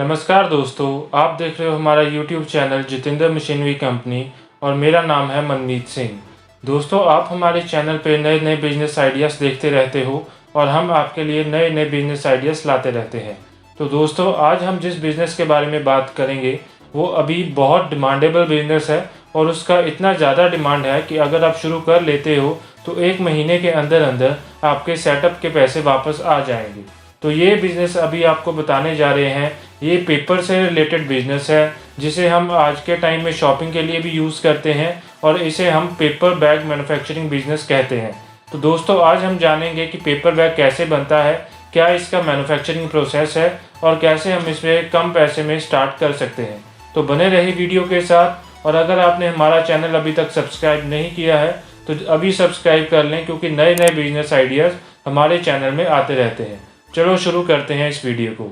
नमस्कार दोस्तों, आप देख रहे हो हमारा YouTube channel Jitendra machinery company और मेरा नाम है मनमीत सिंह। दोस्तों, आप हमारे चैनल पे नए नए बिजनेस आइडियाज़ देखते रहते हो और हम आपके लिए नए नए बिजनेस आइडियाज़ लाते रहते हैं। तो दोस्तों, आज हम जिस बिज़नेस के बारे में बात करेंगे वो अभी बहुत डिमांडेबल बिज़नेस है और उसका इतना ज़्यादा डिमांड है कि अगर आप शुरू कर लेते हो तो 1 महीने के अंदर अंदर आपके सेटअप के पैसे वापस आ जाएंगे। तो ये बिज़नेस अभी आपको बताने जा रहे हैं। ये पेपर से रिलेटेड बिज़नेस है जिसे हम आज के टाइम में शॉपिंग के लिए भी यूज़ करते हैं और इसे हम पेपर बैग मैन्युफैक्चरिंग बिज़नेस कहते हैं। तो दोस्तों, आज हम जानेंगे कि पेपर बैग कैसे बनता है, क्या इसका मैन्युफैक्चरिंग प्रोसेस है और कैसे हम इसमें कम पैसे में स्टार्ट कर सकते हैं। तो बने रहिए वीडियो के साथ। और अगर आपने हमारा चैनल अभी तक सब्सक्राइब नहीं किया है तो अभी सब्सक्राइब कर लें, क्योंकि नए नए बिज़नेस आइडियाज़ हमारे चैनल में आते रहते हैं। चलो शुरू करते हैं इस वीडियो को।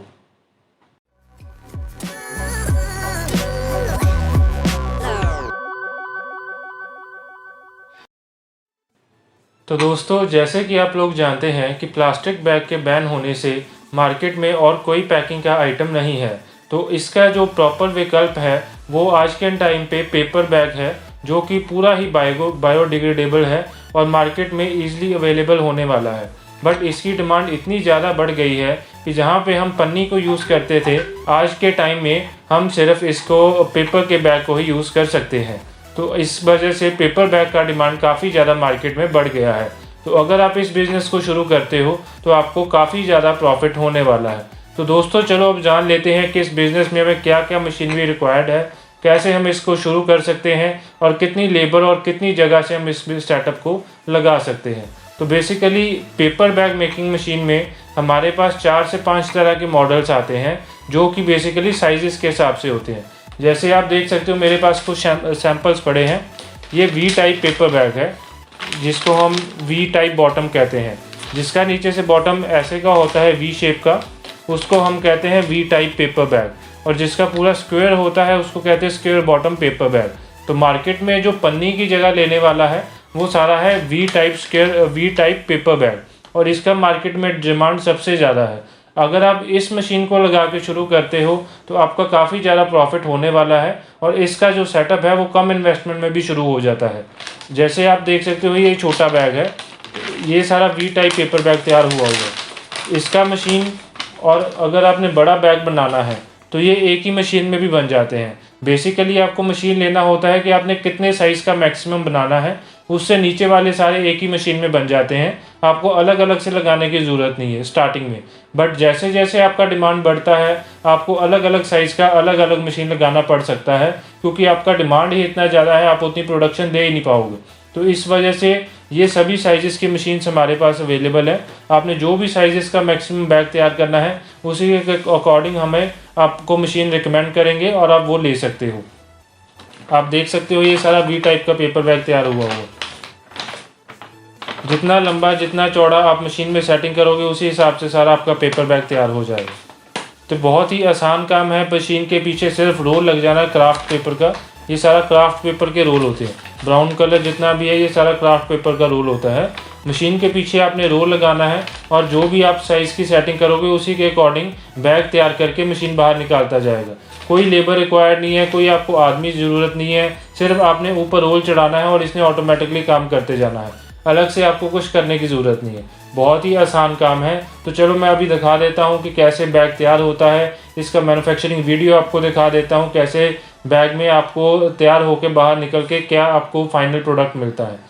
तो दोस्तों, जैसे कि आप लोग जानते हैं कि प्लास्टिक बैग के बैन होने से मार्केट में और कोई पैकिंग का आइटम नहीं है। तो इसका जो प्रॉपर विकल्प है वो आज के टाइम पे पेपर बैग है, जो कि पूरा ही बायोडिग्रेडेबल है और मार्केट में ईजिली अवेलेबल होने वाला है। बट इसकी डिमांड इतनी ज़्यादा बढ़ गई है कि जहाँ पे हम पन्नी को यूज़ करते थे, आज के टाइम में हम सिर्फ इसको पेपर के बैग को ही यूज़ कर सकते हैं। तो इस वजह से पेपर बैग का डिमांड काफ़ी ज़्यादा मार्केट में बढ़ गया है। तो अगर आप इस बिज़नेस को शुरू करते हो तो आपको काफ़ी ज़्यादा प्रॉफिट होने वाला है। तो दोस्तों, चलो अब जान लेते हैं कि इस बिज़नेस में हमें क्या क्या मशीनरी रिक्वायर्ड है, कैसे हम इसको शुरू कर सकते हैं और कितनी लेबर और कितनी जगह से हम इस सेटअप को लगा सकते हैं। तो basically paper bag making machine में हमारे पास 4 से 5 तरह के मॉडल्स आते हैं, जो कि बेसिकली साइज़ के हिसाब से होते हैं। जैसे आप देख सकते हो मेरे पास कुछ सैम्पल्स पड़े हैं। ये वी टाइप पेपर बैग है, जिसको हम वी टाइप बॉटम कहते हैं। जिसका नीचे से बॉटम ऐसे का होता है वी शेप का, उसको हम कहते हैं वी टाइप पेपर बैग। और जिसका पूरा स्क्वायर होता है उसको कहते हैं स्क्वायर बॉटम पेपर बैग। तो मार्केट में जो पन्नी की जगह लेने वाला है वो सारा है वी टाइप पेपर बैग, और इसका मार्केट में डिमांड सबसे ज़्यादा है। अगर आप इस मशीन को लगा के शुरू करते हो तो आपका काफ़ी ज़्यादा प्रॉफिट होने वाला है और इसका जो सेटअप है वो कम इन्वेस्टमेंट में भी शुरू हो जाता है। जैसे आप देख सकते हो ये छोटा बैग है, ये सारा वी टाइप पेपर बैग तैयार हुआ है इसका मशीन। और अगर आपने बड़ा बैग बनाना है तो ये एक ही मशीन में भी बन जाते हैं। बेसिकली आपको मशीन लेना होता है कि आपने कितने साइज़ का मैक्सिमम बनाना है, उससे नीचे वाले सारे एक ही मशीन में बन जाते हैं। आपको अलग अलग से लगाने की ज़रूरत नहीं है स्टार्टिंग में। बट जैसे जैसे आपका डिमांड बढ़ता है आपको अलग अलग साइज़ का अलग अलग मशीन लगाना पड़ सकता है, क्योंकि आपका डिमांड ही इतना ज़्यादा है, आप उतनी प्रोडक्शन दे ही नहीं पाओगे। तो इस वजह से ये सभी साइज़ की मशीन्स हमारे पास अवेलेबल है। आपने जो भी साइज़ का मैक्सिमम बैग तैयार करना है उसी के अकॉर्डिंग हमें आपको मशीन रिकमेंड करेंगे और आप वो ले सकते हो। आप देख सकते हो ये सारा वी टाइप का पेपर बैग तैयार हुआ है। जितना लंबा जितना चौड़ा आप मशीन में सेटिंग करोगे उसी हिसाब से सारा आपका पेपर बैग तैयार हो जाएगा। तो बहुत ही आसान काम है। मशीन के पीछे सिर्फ रोल लग जाना है क्राफ्ट पेपर का। ये सारा क्राफ्ट पेपर के रोल होते हैं। ब्राउन कलर जितना भी है ये सारा क्राफ्ट पेपर का रोल होता है। मशीन के पीछे आपने रोल लगाना है और जो भी आप साइज़ की सेटिंग करोगे उसी के अकॉर्डिंग बैग तैयार करके मशीन बाहर निकालता जाएगा। कोई लेबर रिक्वायर्ड नहीं है, कोई आपको आदमी की ज़रूरत नहीं है, सिर्फ आपने ऊपर रोल चढ़ाना है और इसने ऑटोमेटिकली काम करते जाना है। अलग से आपको कुछ करने की ज़रूरत नहीं है। बहुत ही आसान काम है। तो चलो मैं अभी दिखा देता हूँ कि कैसे बैग तैयार होता है। इसका मैन्युफैक्चरिंग वीडियो आपको दिखा देता हूँ, कैसे बैग में आपको तैयार होकर बाहर निकल के क्या आपको फाइनल प्रोडक्ट मिलता है।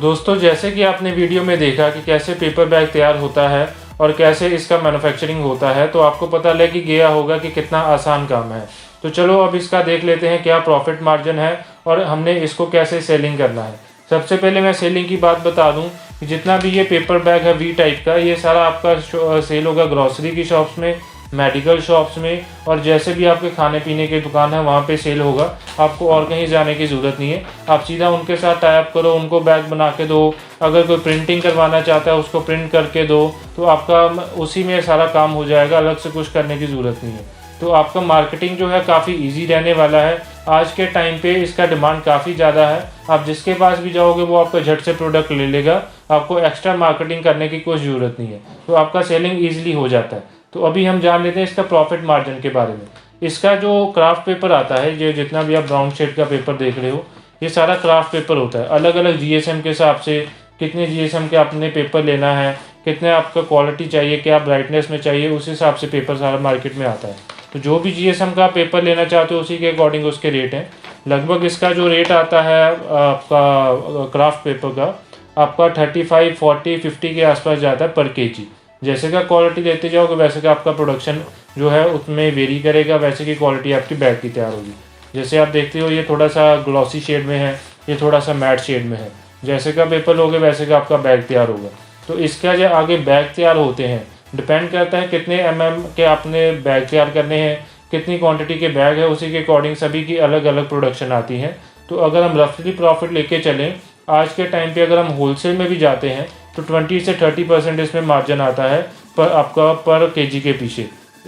दोस्तों जैसे कि आपने वीडियो में देखा कि कैसे पेपर बैग तैयार होता है और कैसे इसका मैन्युफैक्चरिंग होता है, तो आपको पता लग गया होगा कि कितना आसान काम है। तो चलो अब इसका देख लेते हैं क्या प्रॉफिट मार्जिन है और हमने इसको कैसे सेलिंग करना है। सबसे पहले मैं सेलिंग की बात बता दूं कि जितना भी ये पेपर बैग है वी टाइप का, ये सारा आपका सेल होगा ग्रॉसरी की शॉप्स में, मेडिकल शॉप्स में, और जैसे भी आपके खाने पीने की दुकान है वहाँ पे सेल होगा। आपको और कहीं जाने की ज़रूरत नहीं है, आप सीधा उनके साथ टाई अप करो, उनको बैग बना के दो। अगर कोई प्रिंटिंग करवाना चाहता है उसको प्रिंट करके दो, तो आपका उसी में सारा काम हो जाएगा, अलग से कुछ करने की ज़रूरत नहीं है। तो आपका मार्केटिंग जो है काफ़ी ईजी रहने वाला है। आज के टाइम पे इसका डिमांड काफ़ी ज़्यादा है, आप जिसके पास भी जाओगे वो आपका झट से प्रोडक्ट ले लेगा, आपको एक्स्ट्रा मार्केटिंग करने की कोई ज़रूरत नहीं है, तो आपका सेलिंग ईजिली हो जाता है। तो अभी हम जान लेते हैं इसका प्रॉफिट मार्जिन के बारे में। इसका जो क्राफ्ट पेपर आता है, ये जितना भी आप ब्राउन शेड का पेपर देख रहे हो, ये सारा क्राफ्ट पेपर होता है। अलग अलग जीएसएम के हिसाब से कितने जीएसएम के आपने पेपर लेना है, कितने आपका क्वालिटी चाहिए, क्या ब्राइटनेस में चाहिए, उस हिसाब से पेपर सारा मार्केट में आता है। तो जो भी जीएसएम का पेपर लेना चाहते हो उसी के अकॉर्डिंग उसके रेट हैं। लगभग इसका जो रेट आता है आपका क्राफ्ट पेपर का, आपका 35, 40, 50 के आसपास जाता है पर केजी। जैसे का क्वालिटी देते जाओगे वैसे का आपका प्रोडक्शन जो है उसमें वेरी करेगा, वैसे की क्वालिटी आपकी बैग की तैयार होगी। जैसे आप देखते हो ये थोड़ा सा ग्लॉसी शेड में है, ये थोड़ा सा मैट शेड में है। जैसे का पेपर लोगे वैसे का आपका बैग तैयार होगा। तो इसका जो आगे बैग तैयार होते हैं डिपेंड करता है कितने mm के आपने बैग तैयार करने हैं, कितनी क्वांटिटी के बैग है, उसी के अकॉर्डिंग सभी की अलग अलग प्रोडक्शन आती है। तो अगर हम रफली प्रॉफिट लेके चलें, आज के टाइम पे अगर हम होलसेल में भी जाते हैं तो 20 से 30% इसमें मार्जिन आता है पर आपका पर केजी के पीछे।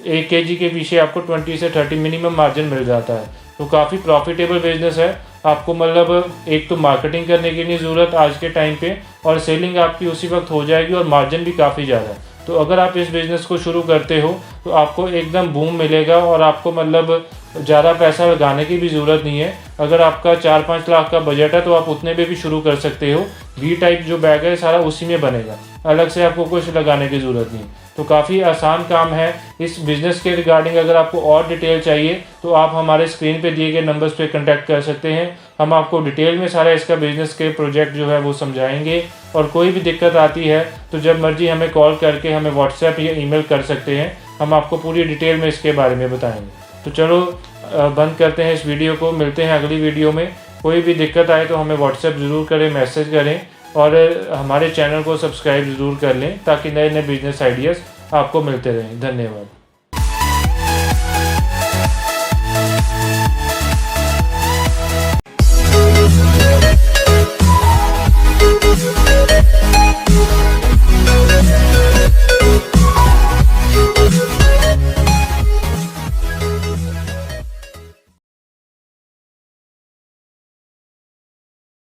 1 केजी के पीछे आपको 20 से 30 मिनिमम मार्जिन मिल जाता है। तो काफ़ी प्रॉफिटेबल बिजनेस है। आपको मतलब एक तो मार्केटिंग करने की नहीं ज़रूरत आज के टाइम पे, और सेलिंग आपकी उसी वक्त हो जाएगी, और मार्जिन भी काफ़ी ज़्यादा है। तो अगर आप इस बिज़नेस को शुरू करते हो तो आपको एकदम बूम मिलेगा, और आपको मतलब ज़्यादा पैसा लगाने की भी ज़रूरत नहीं है। अगर आपका 4-5 लाख का बजट है तो आप उतने में भी शुरू कर सकते हो। वी टाइप जो बैग है सारा उसी में बनेगा, अलग से आपको कुछ लगाने की ज़रूरत नहीं। तो काफ़ी आसान काम है। इस बिज़नेस के रिगार्डिंग अगर आपको और डिटेल चाहिए तो आप हमारे स्क्रीन पे दिए गए नंबर्स पे कांटेक्ट कर सकते हैं। हम आपको डिटेल में सारा इसका बिज़नेस के प्रोजेक्ट जो है वो समझाएंगे, और कोई भी दिक्कत आती है तो जब मर्जी हमें कॉल करके हमें व्हाट्सएप या ईमेल कर सकते हैं, हम आपको पूरी डिटेल में इसके बारे में बताएंगे। तो चलो बंद करते हैं इस वीडियो को, मिलते हैं अगली वीडियो में। कोई भी दिक्कत आए तो हमें व्हाट्सएप ज़रूर करें, मैसेज करें, और हमारे चैनल को सब्सक्राइब ज़रूर कर लें ताकि नए नए बिजनेस आइडियाज़ आपको मिलते रहें। धन्यवाद।